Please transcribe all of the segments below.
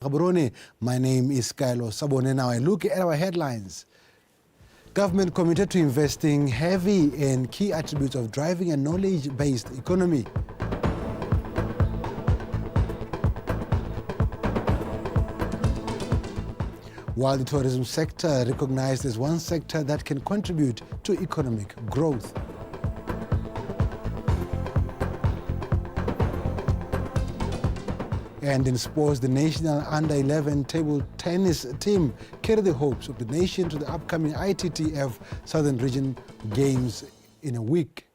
My name is Kylo Sabone. Now I look at our headlines. Government committed to investing heavy in key attributes of driving a knowledge-based economy. While the tourism sector recognized as one sector that can contribute to economic growth. And in sports, the national under-11 table tennis team carry the hopes of the nation to the upcoming ITTF Southern Region Games in a week.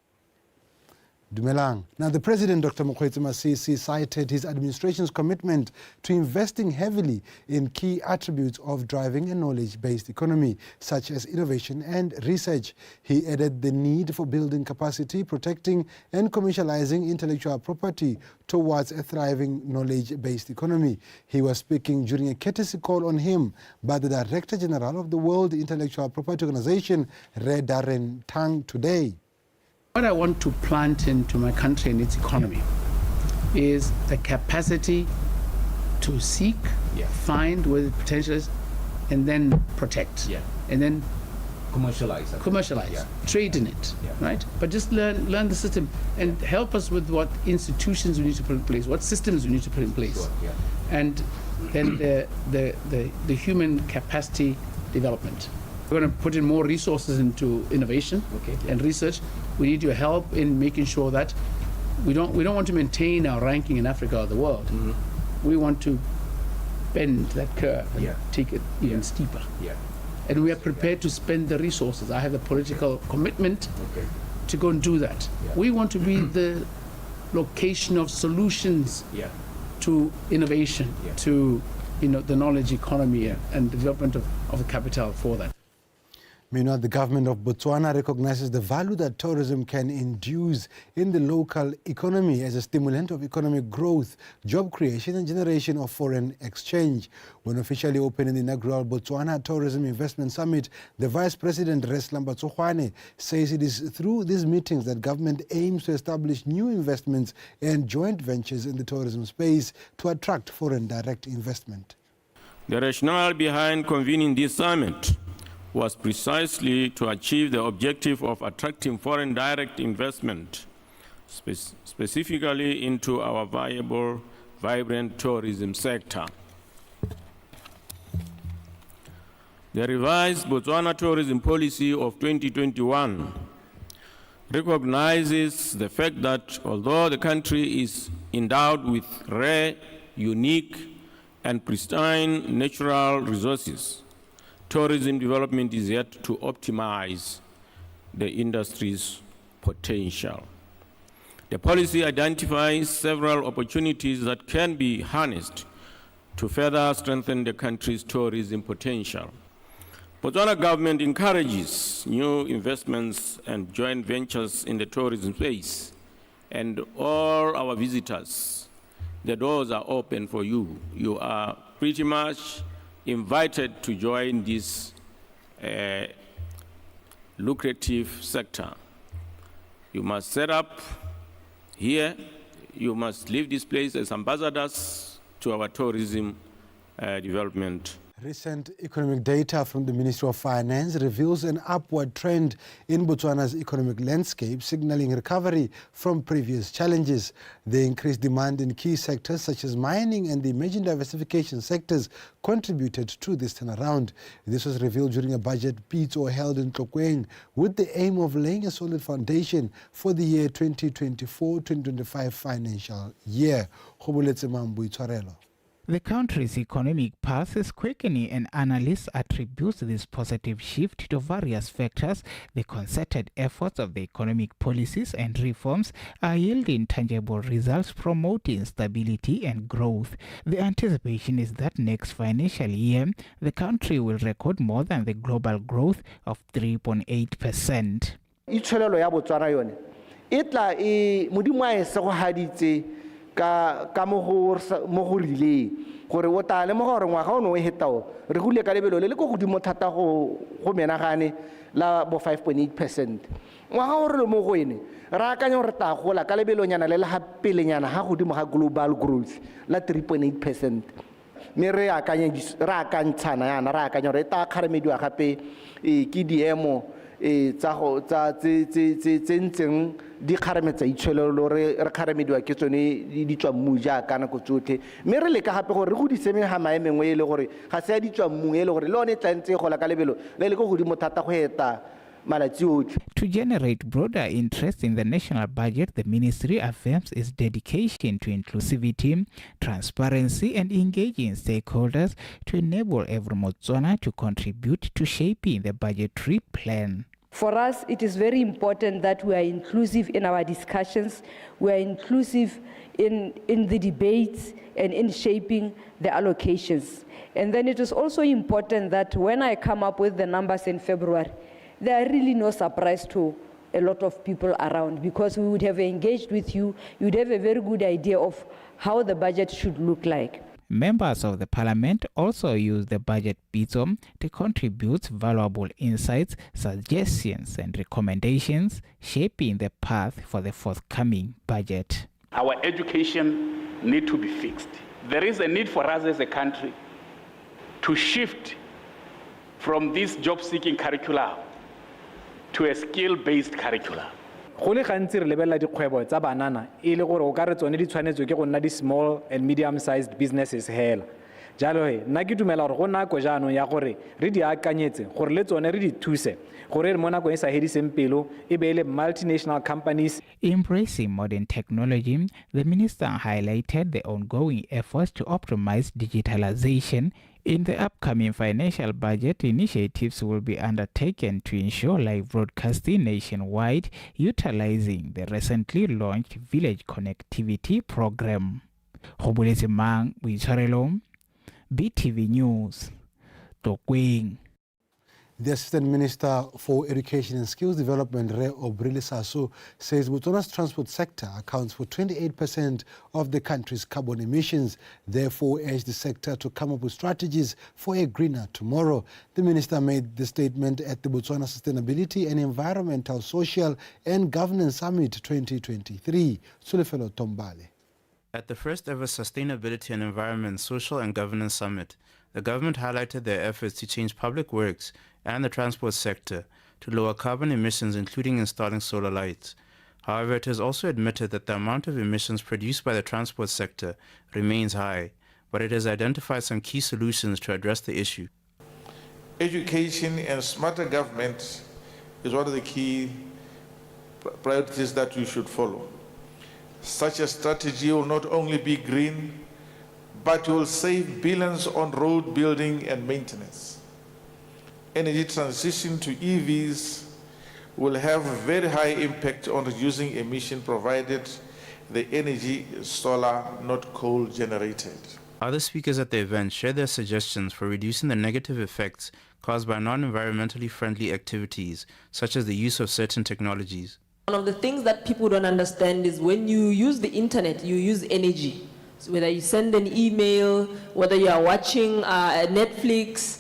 Dumelang. Now, the President, Dr. Mokgweetsi Masisi, cited his administration's commitment to investing heavily in key attributes of driving a knowledge-based economy, such as innovation and research. He added the need for building capacity, protecting and commercializing intellectual property towards a thriving knowledge-based economy. He was speaking during a courtesy call on him by the Director General of the World Intellectual Property Organization, Re Darren Tang, today. What I want to plant into my country and its economy is the capacity to seek, find where the potential is, and then protect, and then commercialize, trade in it, right? But just learn the system and help us with what institutions we need to put in place, what systems we need to put in place, and then the human capacity development. We're going to put in more resources into innovation and research. We need your help in making sure that we don't want to maintain our ranking in Africa or the world. We want to bend that curve and take it even steeper. And we are prepared to spend the resources. I have the political commitment to go and do that. We want to be the location of solutions to innovation, to the knowledge economy and development of the capital for that. Meanwhile, the government of Botswana recognizes the value that tourism can induce in the local economy as a stimulant of economic growth, job creation and generation of foreign exchange. When officially opening the inaugural Botswana Tourism Investment Summit, the Vice President, Reslam Batsogwane, says it is through these meetings that government aims to establish new investments and joint ventures in the tourism space to attract foreign direct investment. The rationale behind convening this summit was precisely to achieve the objective of attracting foreign direct investment, specifically into our viable, vibrant tourism sector. The revised Botswana tourism policy of 2021 recognizes the fact that although the country is endowed with rare, unique, and pristine natural resources, tourism development is yet to optimize the industry's potential. The policy identifies several opportunities that can be harnessed to further strengthen the country's tourism potential. Botswana government encourages new investments and joint ventures in the tourism space, and all our visitors, the doors are open for you. You are pretty much invited to join this lucrative sector. You must set up here. You must leave this place as ambassadors to our tourism development. Recent economic data from the Ministry of Finance reveals an upward trend in Botswana's economic landscape, signaling recovery from previous challenges. The increased demand in key sectors such as mining and the emerging diversification sectors contributed to this turnaround. This was revealed during a budget pitso held in Tlokweng with the aim of laying a solid foundation for the year 2024-2025 financial year. The country's economic path is quickening, and analysts attribute this positive shift to various factors. The concerted efforts of the economic policies and reforms are yielding tangible results, promoting stability and growth. The anticipation is that next financial year, the country will record more than the global growth of 3.8%. Itshwelelo ya Botswana yone itla modimo a se go haditse ka mo go rile gore o tale mo gore ngwaga o no e hetao re hule ka lebelo le go godimo thata go menagane la bo 5.8%. Ngwaga o re mo go ene ra akanya gore ta gola ka lebelo nyana le ha pelenyana ha godimo ga global growth la 3.8%. mme re akantshana yana re akanya gore e tla kgaramediwa gape ke diemo tse ntseng di kgarametsa itshwelelo re kgaramediwa ke tsone di tswa mmu jaaka nako tsotlhe mme re leka gape gore re godise ga maemengwe e le gore ga se ya di tswa mmu e le gore le one tla ntse e gola ka lebelo le le go godimo thata go eta malatsi otlhe. To generate broader interest in the national budget, the ministry affirms its dedication to inclusivity, transparency, and engaging stakeholders to enable every Botswana to contribute to shaping the budgetary plan. For us, it is very important that we are inclusive in our discussions, we are inclusive in the debates and in shaping the allocations. And then it is also important that when I come up with the numbers in February, there are really no surprise to a lot of people around, because we would have engaged with you, you would have a very good idea of how the budget should look like. Members of the parliament also use the budget bitom to contribute valuable insights, suggestions, and recommendations, shaping the path for the forthcoming budget. Our education needs to be fixed. There is a need for us as a country to shift from this job-seeking curricula to a skill-based curricula. Go le gantsi re lebella dikgwebo tsa banana e le gore o ka re tsone di tshwanetswe ke go nna di small and medium-sized businesses hela. Jalo nna ke dumela gore go nako jaanong ya gore re di akanyetse gore le tsone re di thuse gore re mo nakong e sa hediseng pelo e be le multinational companies. Embracing modern technology, the minister highlighted the ongoing efforts to optimize digitalization. In the upcoming financial budget, initiatives will be undertaken to ensure live broadcasting nationwide, utilizing the recently launched Village Connectivity Program. Hobuletse Mang, Boitshwarelo, BTV News, Tokweng. The Assistant Minister for Education and Skills Development, Re Obrile Sasso, says Botswana's transport sector accounts for 28% of the country's carbon emissions. Therefore, urged the sector to come up with strategies for a greener tomorrow. The minister made the statement at the Botswana Sustainability and Environmental, Social and Governance Summit 2023. Sulefelo Tombale. At the first ever Sustainability and Environment, Social and Governance Summit, the government highlighted their efforts to change public works and the transport sector to lower carbon emissions, including installing solar lights. However, it has also admitted that the amount of emissions produced by the transport sector remains high, but it has identified some key solutions to address the issue. Education and smarter government is one of the key priorities that we should follow. Such a strategy will not only be green, but will save billions on road building and maintenance. Energy transition to EVs will have a very high impact on reducing emission, provided the energy is solar, not coal generated. Other speakers at the event shared their suggestions for reducing the negative effects caused by non-environmentally friendly activities, such as the use of certain technologies. One of the things that people don't understand is when you use the internet, you use energy. So whether you send an email, whether you are watching Netflix,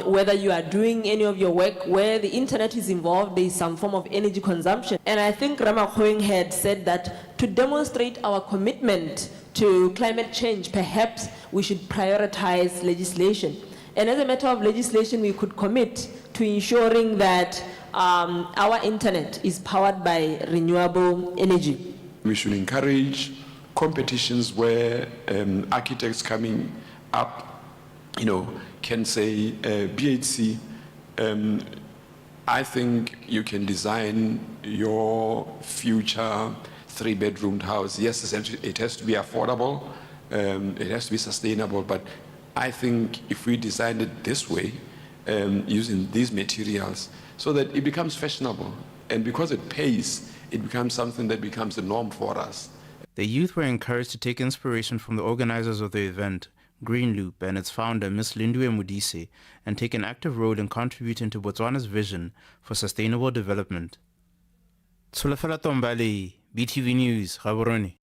whether you are doing any of your work where the internet is involved, there is some form of energy consumption. And I think Ramakhoeng had said that to demonstrate our commitment to climate change, perhaps we should prioritize legislation. And as a matter of legislation, we could commit to ensuring that our internet is powered by renewable energy. We should encourage competitions where architects coming up, can say, BHC, I think you can design your future 3-bedroomed house. Yes, it has to be affordable, it has to be sustainable, but I think if we design it this way, using these materials, so that it becomes fashionable, and because it pays, it becomes something that becomes the norm for us. The youth were encouraged to take inspiration from the organizers of the event, Green Loop, and its founder, Ms. Lindwe Mudise, and take an active role in contributing to Botswana's vision for sustainable development. Tsulafela Tombale, BTV News, Gaborone.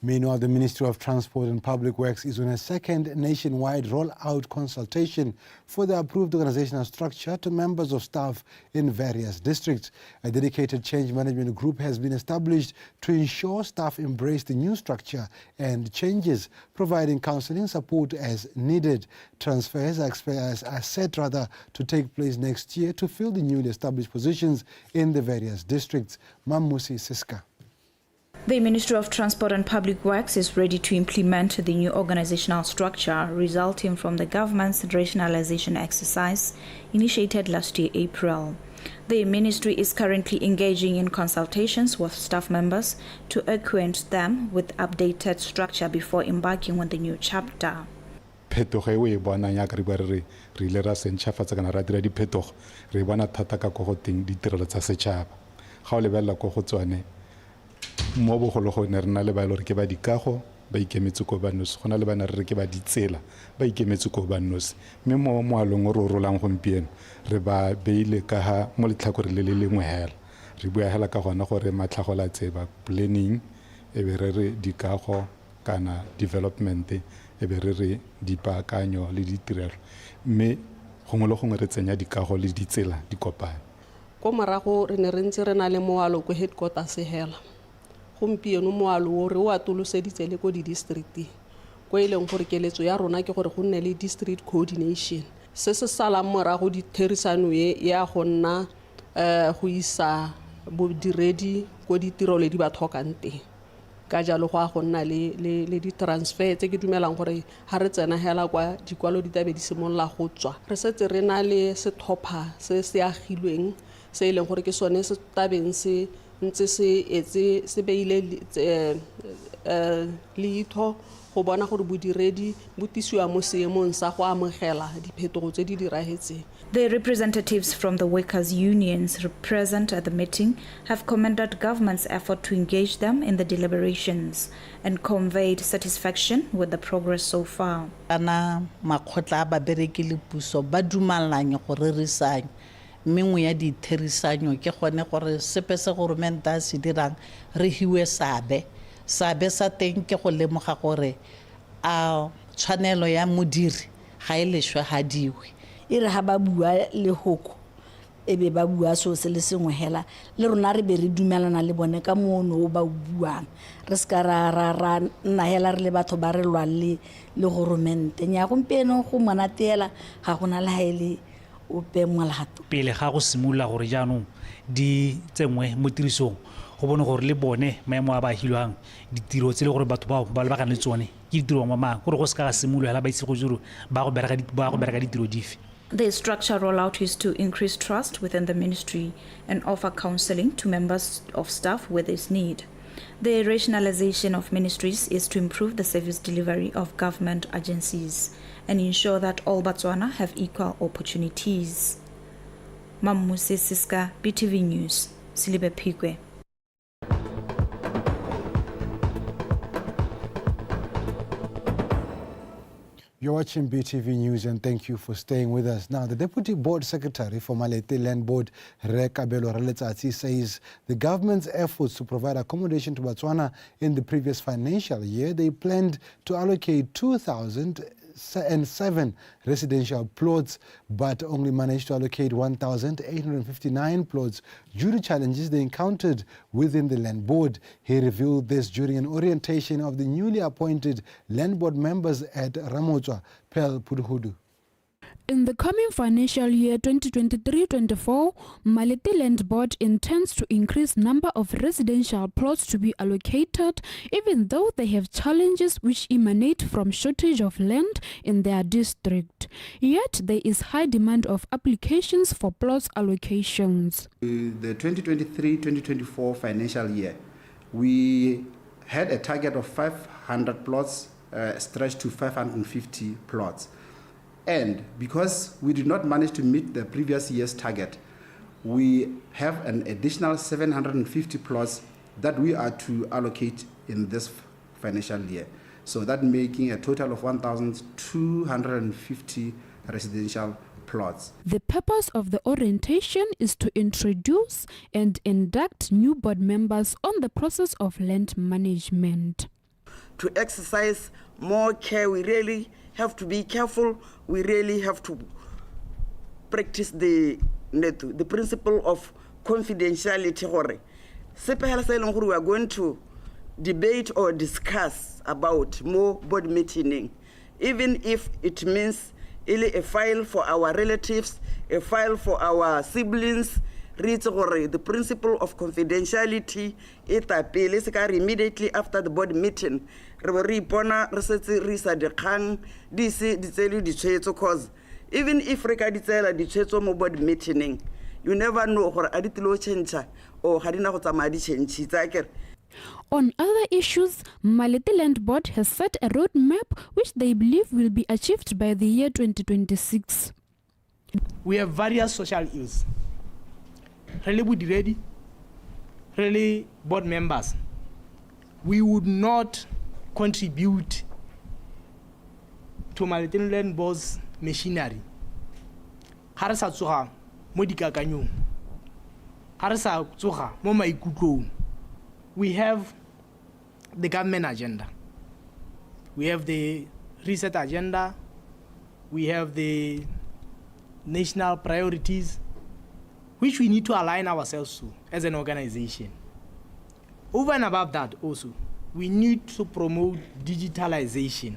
Meanwhile, the Ministry of Transport and Public Works is on a second nationwide rollout consultation for the approved organizational structure to members of staff in various districts. A dedicated change management group has been established to ensure staff embrace the new structure and changes, providing counseling support as needed. Transfers are set to take place next year to fill the newly established positions in the various districts. Mamusi Siska. The Ministry of Transport and Public Works is ready to implement the new organizational structure resulting from the government's rationalization exercise initiated last year, April. The ministry is currently engaging in consultations with staff members to acquaint them with updated structure before embarking on the new chapter. Phetogo e bona ya ka re ba re ile ra sentšhafatsa kana ra dira diphetogo re bona thata ka go teng ditirelo tsa setšhaba ga o lebella go tswane mo bogologong ne re na le ba ile re ke ba dikago ba ikemetse ko banosi gona le bana re ke ba ditsela ba ikemetse ko banosi mme mo moalong o re rolang gompieno re ba beile ka ha mo letlhakore le lengwe hela re bua hela ka gona gore matlhagola tseba planning e be re dikago kana development e be re dipaakanyo le ditirelo mme gongwe le gongwe re tsenya dikago le ditsela di kopane ko morago re ne re ntse re na le moalo ko headquarters hela gompieno moalo o re o atoloseditse le ko di-district ko e leng gore keletso ya rona ke gore go nne le district coordination se se salang morago ditherisano ya go nna go isa bodiredi ko ditirelo di ba tlhokang teng ka jalo go a go nna le di-transfer tse ke dumelang gore ha re tsena hela kwa dikwalo di tabe di simolola go tswa re setse re na le sethopha se se agilweng se e leng gore ke sone se tabeng se ntse se beile leitho go bona gore bodiredi bo tisiwa mo seemong sa go amogela diphetogo tse di diragetseng. The representatives from the workers' unions present at the meeting have commended government's effort to engage them in the deliberations and conveyed satisfaction with the progress so far. Ana makgotla a babereki le puso ba dumalanye go rerisanya mengwe ya ditherisano ke gone gore sepe se government a se dirang re hiwe sabe sa teng ke go lemoga gore a tshwanelo ya modiri ga e leshwe hadiwe e re ha ba bua le hoko e be ba bua so se le sengwe hela le rona re be re dumelana le bone ka mono o ba buang re ska ra nna hela re le batho ba re lwa le government nya gompieno go monatela ga gona la hele o pe molato pele ga go simolola gore jaanong di tsengwe mo tirisong go bone gore le bone maemo a ba hilwang ditiro tse le gore batho ba ba ka le tsone ke ditiro mo mang gore go se ka simolola la ba itse go juro ba go bereka ditiro dife. The structure rollout is to increase trust within the ministry and offer counseling to members of staff where there is need. The rationalization of ministries is to improve the service delivery of government agencies and ensure that all Botswana have equal opportunities. Mamusi Siska, BTV News, Silibe Pigwe. You're watching BTV News and thank you for staying with us. Now, the Deputy Board Secretary for Malete Land Board, Kabelo Raletsatsi, says the government's efforts to provide accommodation to Botswana in the previous financial year, they planned to allocate 2,007 residential plots, but only managed to allocate 1,859 plots due to challenges they encountered within the Land Board. He revealed this during an orientation of the newly appointed Land Board members at Ramotswa, Pel Pudhudu. In the coming financial year 2023-24, Malete Land Board intends to increase number of residential plots to be allocated, even though they have challenges which emanate from shortage of land in their district. Yet there is high demand of applications for plots allocations. The 2023-2024 financial year, we had a target of 500 plots stretched to 550 plots. And because we did not manage to meet the previous year's target, we have an additional 750 plots that we are to allocate in this financial year. So that making a total of 1,250 residential plots. The purpose of the orientation is to introduce and induct new board members on the process of land management. to exercise more care. We really have to be careful. We really have to practice the principle of confidentiality. We are going to debate or discuss about more board meeting, even if it means a file for our relatives, a file for our siblings. The principle of confidentiality immediately after the board meeting. Because even if we board meeting, you never know or change. On other issues, Malete Land Board has set a roadmap which they believe will be achieved by the year 2026. We have various social ills. Really board members, we would not contribute to Malete Land Board's machinery. Harasa modikakanyong. Harasa tsoga mo maikutlong. We have the government agenda. We have the reset agenda. We have the national priorities, which we need to align ourselves to as an organization. Over and above that also, we need to promote digitalization.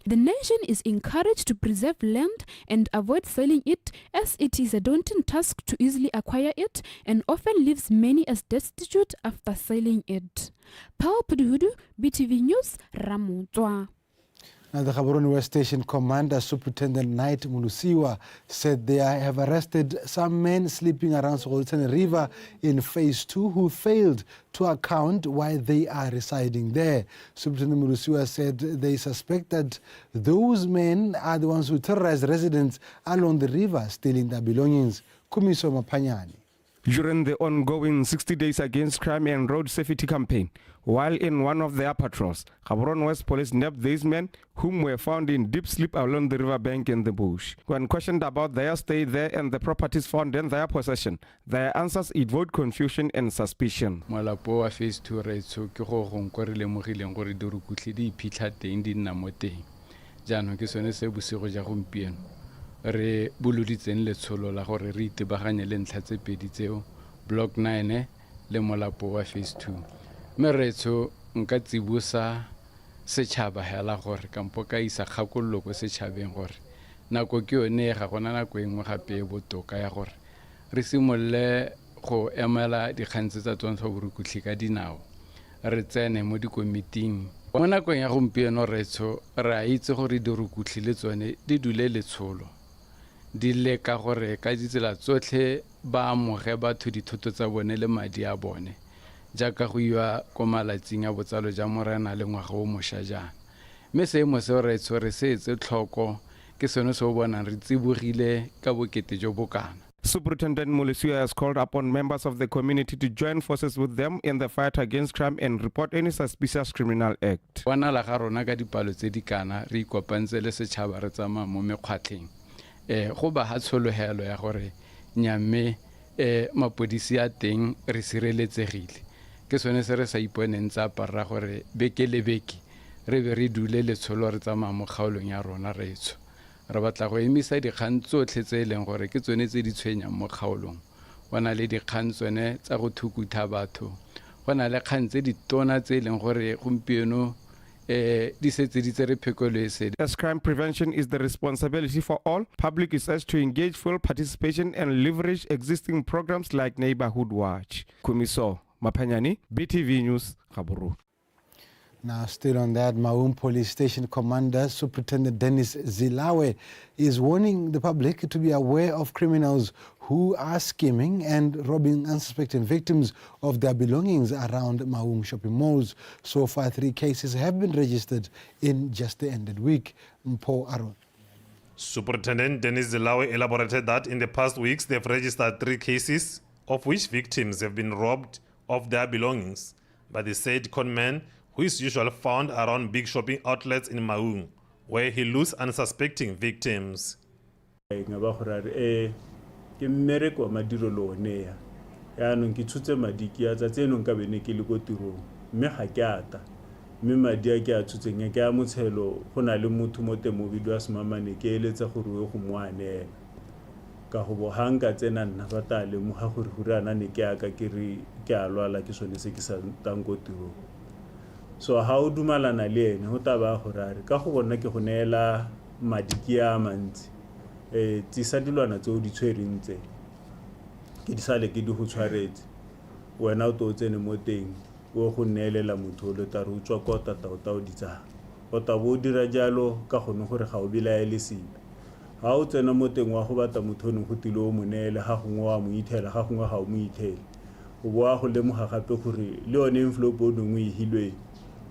The nation is encouraged to preserve land and avoid selling it, as it is a daunting task to easily acquire it and often leaves many as destitute after selling it. Pao Puduhudu, BTV News, Ramotswa. Now, the Gaborone West Station Commander, Superintendent Knight Mulusiwa, said they have arrested some men sleeping around Sokoltsane River in Phase 2 who failed to account why they are residing there. Superintendent Mulusiwa said they suspect that those men are the ones who terrorize residents along the river, stealing their belongings. Kumiso Mapanyani. During the ongoing 60 Days Against Crime and Road Safety campaign, while in one of their patrols, Gaborone West Police nabbed these men whom were found in deep sleep along the riverbank in the bush. When questioned about their stay there and the properties found in their possession, their answers evoked confusion and suspicion. Molapo wa Phase 2 retso ke go gonkwa re lemogileng gore dirukutli di iphitlha teng di nna mo teng. Jaanong ke sone se bosigo ja gompieno re boloditseng letsholo la gore re itebaganye le ntlha tse pedi tseo, Block 9 le molapo wa Phase 2. Mme retso nka tsibusa setšhaba hela gore kampo ka isa kgakololo ko setšhabeng gore nako ke yone ga gona nako engwe gape botoka ya gore re simolle go emela dikgantse tsa tsontsho borukutli ka dinao re tsene mo dikomiting. Mo nakong ya gompieno retso re a itse gore dirukutli le tsone di dule letsholo di leka gore ka ditsela tsotlhe ba amoge batho dithoto tsa bone le madi a bone jaaka go iwa ko malatsing ya botsalo ja morena le ngwaga o mošwa jana. Mme seemo seo retso re se etse tlhoko ke sone se o bonang re tsibogile ka bokete jo bokana. Superintendent Mulusiwa has called upon members of the community to join forces with them in the fight against crime and report any suspicious criminal act. Bona la ga rona ka dipalo tse di kana re ikopantse le setšhaba re tsamaya mo mekgwatlheng. Go ba ha tsholohelo ya gore nyamme mapodisi a teng re sireletsegile. Ke sone se re sa iponeng tsa parra gore beke le beke re be re dule letsholo re tsamaya mo kgaolong ya rona retso. Re batla go emisa dikgang tsotlhe tse e leng gore ke tsone tse di tshwenyang mo kgaolong. Go na le dikgang tsone tsa go thukutha batho. Go na le kgang tse di tona tse e leng gore gompieno As crime prevention is the responsibility for all, public is urged to engage full participation and leverage existing programs like Neighborhood Watch. Kumiso Mapanyani, BTV News, Gaborone. Now, still on that, Maun Police Station Commander Superintendent Dennis Zilawe is warning the public to be aware of criminals who are scheming and robbing unsuspecting victims of their belongings around Maun shopping malls. So far, 3 cases have been registered in just the ended week. Mpo Aron. Superintendent Dennis Zilawe elaborated that in the past weeks they've registered 3 cases, of which victims have been robbed of their belongings by the said conman, who is usually found around big shopping outlets in Maun, where he lures unsuspecting victims. Ke mmereko wa madiro lo one ya yaanong ke tshutse madiki ya tsa tseno nka bene ke le go tirong mme ga ke ata mme madi a ke a tshotseng ke a motshelo go na le motho mo teng mo video a semamane ke eletsa gore o go mo ane ka go bo hanga tsena nna ba ta le mo ga gore hurana ne ke aka ke re ke a lwala ke sone se ke sa tango tiro so ha o dumalana le ene go taba go rare ka go bona ke go neela madi ke a mantsi tsisa dilwana tse o di tshwerentse ke di sale ke di go tshwaretse wena o to tsene mo teng o go neelela motho le tare o tswa ko tata o tao ditsa o ta bo dira jalo ka gone gore ga o bilaele sepe ha o tsena mo teng wa go bata motho no go tile o monele ga gongwe wa mo ithela ga gongwe ga o mo ithele o boa go lemoga gape gore le yone envelope o dingwe e hilwe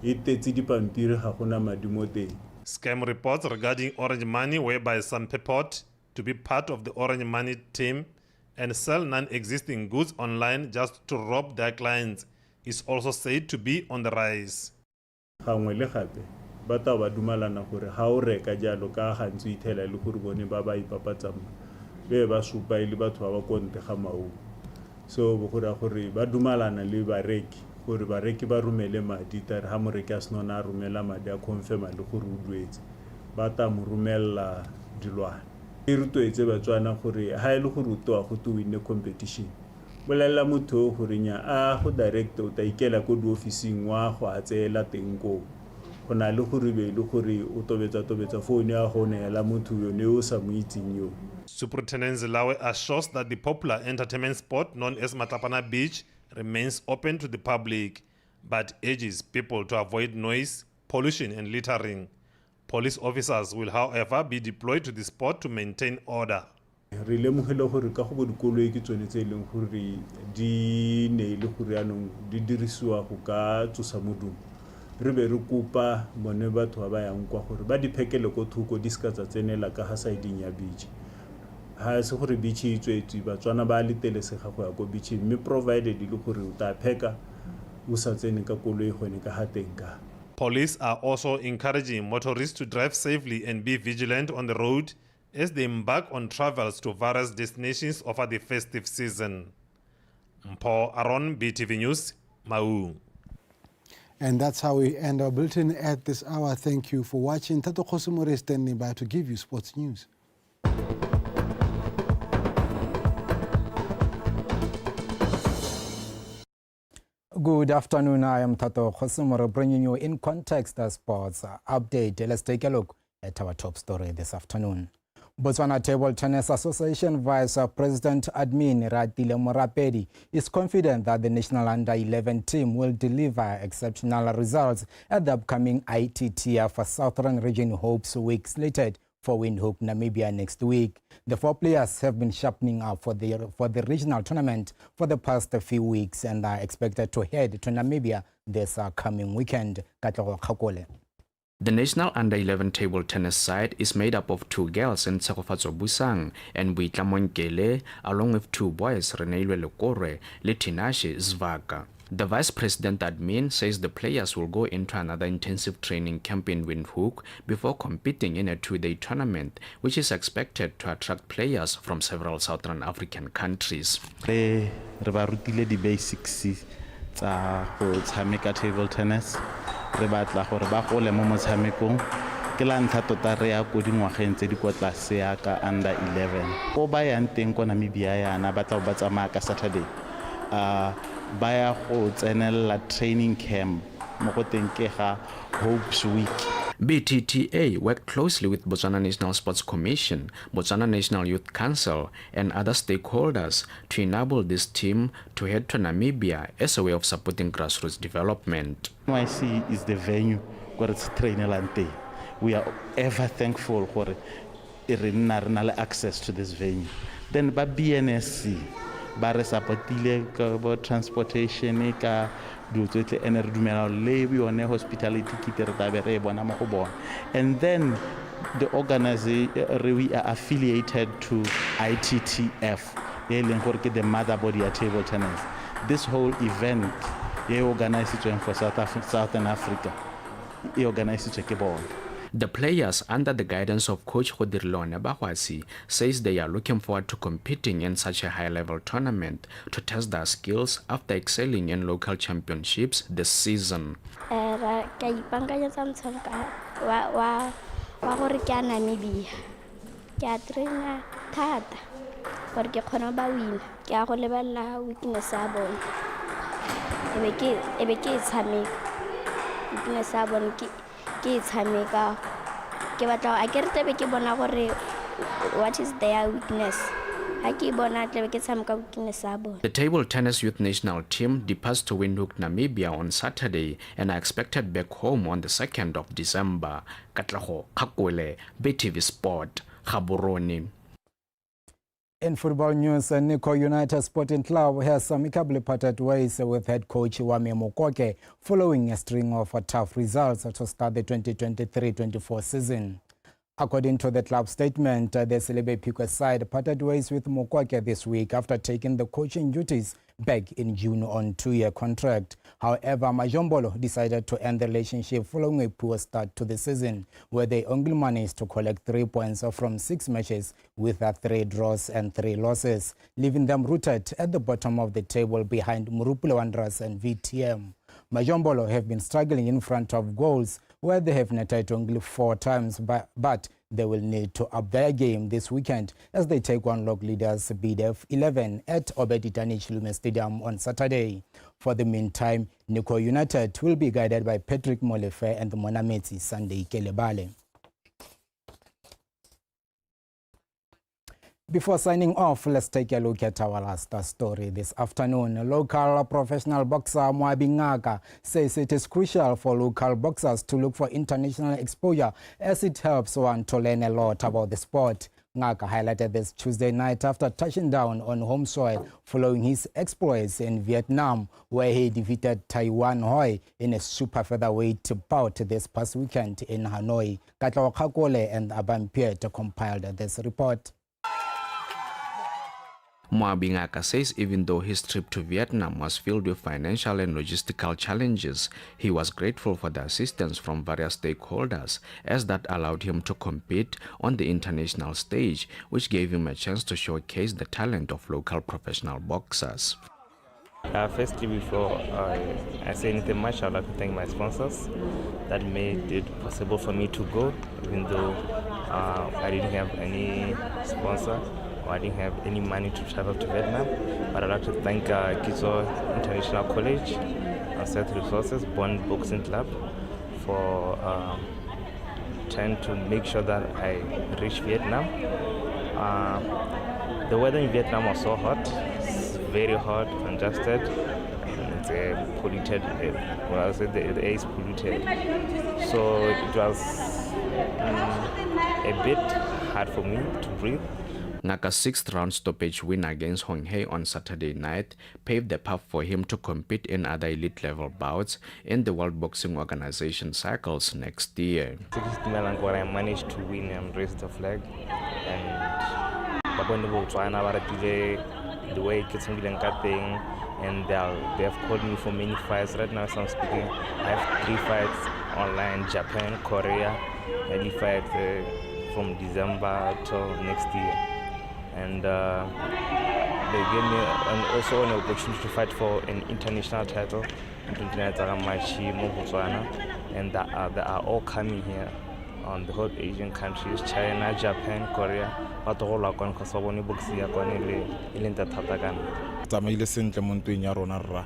e tetse dipampiri ga gona madi mo teng. Scam reports regarding orange money whereby some purport to be part of the orange money team and sell non-existing goods online just to rob their clients is also said to be on the rise. Gangwe le gape ba ta ba dumalana gore ha o reka jalo ka gantsi ithela le gore bone ba ba ipapatsang be ba supa ile batho ba ba konte ga mau so bo gore ba dumalana le bareki gore bareki ba rumele madi tare ha moreki a sena rumela madi a confirma le gore o duetse ba ta mo rumella dilwana e rutoetse batswana gore ha ile gore o toa go to win competition bolela motho gore nya a go direct o ta ikela ko di officing wa go a tsela teng ko go na le gore be le gore o tobetsa phone ya go neela motho yone o sa mo itseng yo. Superintendent Zilawe assures that the popular entertainment spot known as Matlapana Beach remains open to the public, but urges people to avoid noise, pollution and littering. Police officers will, however, be deployed to the spot to maintain order. Re lemogile gore ka go dikoloi ke tsone tse leng gore di ne le gore anong di dirisiwa go ka tsosa modumo re be re kopa bone batho ba yang kwa gore ba di phekele go thuko di ska tsa tsenela ka ha side ya beach ha se gore beach e tswetswe batswana ba letelesega go ya go beach mme provided le gore o ta pheka o sa tsene ka koloi gone ka ha teng ka. Police are also encouraging motorists to drive safely and be vigilant on the road as they embark on travels to various destinations over the festive season. Mpho Aron, BTV News, Maun. And that's how we end our bulletin at this hour. Thank you for watching. Tato Khosumore is standing by to give you sports news. Good afternoon. I am Tato Khosumore bringing you in context sports update. Let's take a look at our top story this afternoon. Botswana Table Tennis Association Vice President Admin Ratile Morapedi is confident that the national under-11 team will deliver exceptional results at the upcoming ITTF Southern Region Hopes Week slated for Windhoek, Namibia next week. The four players have been sharpening up for the regional tournament for the past few weeks and are expected to head to Namibia this coming weekend. The national under-11 table tennis side is made up of 2 girls in Tsegofatso Busang and Buitla Monkele, along with 2 boys, Reneilwe Lekore, Letinashi Zvaka. The vice president admin says the players will go into another intensive training camp in Windhoek before competing in a 2-day tournament, which is expected to attract players from several Southern African countries. Re ba rutile di basics tsa go tshameka table tennis. Re batla gore ba gole mo motshamekong ke la ntlha tota re ya go dingwageng tse di kwa tlase ya ka under 11 go ba yang teng ko Namibia yana ba tla ba tsamaya ka Saturday ba ya go tsenela training camp mo go teng ke ga Hopes Week. BTTA worked closely with Botswana National Sports Commission, Botswana National Youth Council, and other stakeholders to enable this team to head to Namibia as a way of supporting grassroots development. NYC is the venue where it's training. We are ever thankful for the access to this venue. Then by BNSC, ba re supportile ka transportation ka dutse ene re dumela le yone hospitality kit re tabe re bona mo go bona. And then the organization we are affiliated to ITTF, the mother body at table tennis. This whole event is organized for Southern Africa. It organized ke bona. The players, under the guidance of coach Godirlo Nebahwasi, says they are looking forward to competing in such a high-level tournament to test their skills after excelling in local championships this season. What is their weakness? The table tennis youth national team departs to Windhoek, Namibia on Saturday and are expected back home on the 2nd of December. Katlaho Kakwele, BTV Sport, Gaborone. In football news, Nico United Sporting Club has amicably parted ways with head coach Wame Mokoke following a string of tough results to start the 2023-24 season. According to the club statement, the Selebe Pique side parted ways with Mokoke this week after taking the coaching duties back in June on 2-year contract. However, Majombolo decided to end the relationship following a poor start to the season, where they only managed to collect 3 points from 6 matches with 3 draws and 3 losses, leaving them rooted at the bottom of the table behind Murupule Wanderers and VTM. Majombolo have been struggling in front of goals, where they have netted only 4 times, but they will need to up their game this weekend as they take on log leaders BDF 11 at Obeditani Chilume Stadium on Saturday. For the meantime, Nico United will be guided by Patrick Molefe and the Monametsi Sunday Kelebale. Before signing off, let's take a look at our last story this afternoon. Local professional boxer Moabi Ngaka says it is crucial for local boxers to look for international exposure as it helps one to learn a lot about the sport. Ngaka highlighted this Tuesday night after touching down on home soil following his exploits in Vietnam, where he defeated Taiwan Hoi in a super featherweight bout this past weekend in Hanoi. Katlawa Kakole and Aban Piet compiled this report. Moabi Ngaka says even though his trip to Vietnam was filled with financial and logistical challenges, he was grateful for the assistance from various stakeholders, as that allowed him to compete on the international stage, which gave him a chance to showcase the talent of local professional boxers. Firstly, before I say anything much, I'd like to thank my sponsors that made it possible for me to go, even though I didn't have any sponsor. I didn't have any money to travel to Vietnam, but I'd like to thank Kitso International College and Set Resources, Bond Boxing Club, for trying to make sure that I reach Vietnam. The weather in Vietnam was so hot, it's very hot, congested, and it's polluted. Well, I said the air is polluted, so it was a bit hard for me to breathe. Ngaka's 6th round stoppage win against Hong Hae on Saturday night paved the path for him to compete in other elite-level bouts in the World Boxing Organization cycles next year. I managed to win and raise the flag, and the way it gets thing, and they have called me for many fights. Right now, as I'm speaking, I have 3 fights online: Japan, Korea, any fight from December till next year. And they gave me also an opportunity to fight for an international title in 2019 in BOTSWANA, and they are all coming here on the whole Asian countries: China, Japan, Korea. Tsamaile sentle mo ntweng ya rona rra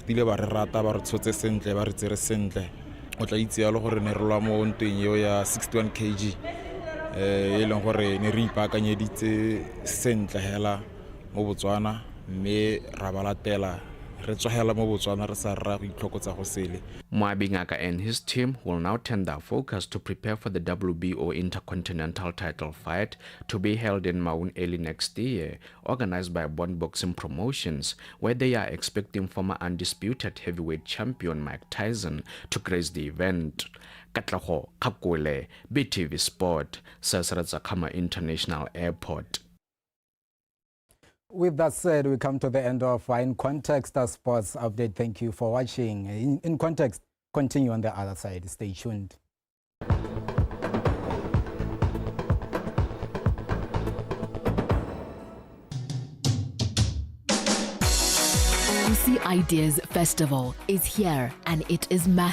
tile ba re rata ba re tshotse sentle ba re tsere sentle o tla itse yalo gore ne re lwa mo ntweng yo ya 61 kg e leng gore ne re ipaakanyeditse sentle hela mo Botswana mme ra balatela re tsogela mo Botswana re sa rra go itlhokotsa go sele. Moabi Ngaka and his team will now turn their focus to prepare for the WBO Intercontinental title fight to be held in Maun early next year, organized by Bond Boxing Promotions, where they are expecting former undisputed heavyweight champion Mike Tyson to grace the event. Katlaho Kakwele, BTV Sport, Sasratsakama International Airport. With that said, we come to the end of our In Context Sports Update. Thank you for watching. In Context, continue on the other side. Stay tuned. Legacy Ideas Festival is here and it is massive.